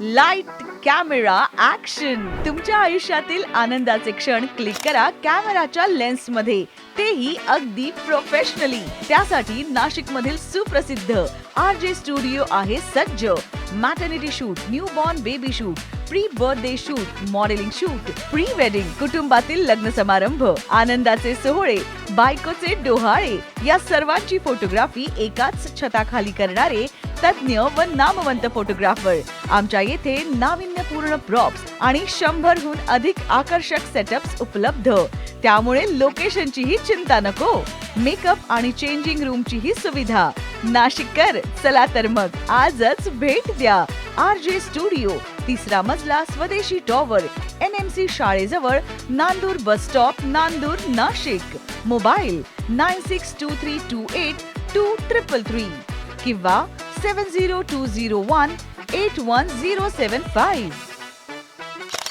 Light camera action. तुमच्या आयुष्यातील आनंदाचे क्षण क्लिक करा कॅमेराच्या लेन्स मध्ये, तेही अगदी प्रोफेशनली. त्यासाठी नाशिक मधील सुप्रसिद्ध RJ स्टुडिओ आहे सज्ज. Maternity shoot, newborn baby shoot, pre birthday shoot, modelling shoot, pre wedding, कुटुंबातील लग्न समारंभ, आनंदाचे सोहळे, बायकोचे डोहाळे, या सर्वांची फोटोग्राफी एकाच छताखाली करणारे तज्ञ व नामवंत फोटोग्राफर. आमच्या येथे नाविन्यपूर्ण प्रॉप्स आणि 100हून अधिक आकर्षक सेटअप्स उपलब्ध. त्यामुळे लोकेशनचीही चिंता नको. मेकअप आणि चेंजिंग रूमची ही सुविधा. नाशिककर, चला तर मग आजच भेट द्या. RJ स्टुडिओ, 3रा मजला, स्वदेशी टॉवर, NMC शाळेजवळ, Nandur bus stop, Nandur, Nashik. Mobile 9623282333 किंवा 7020181075.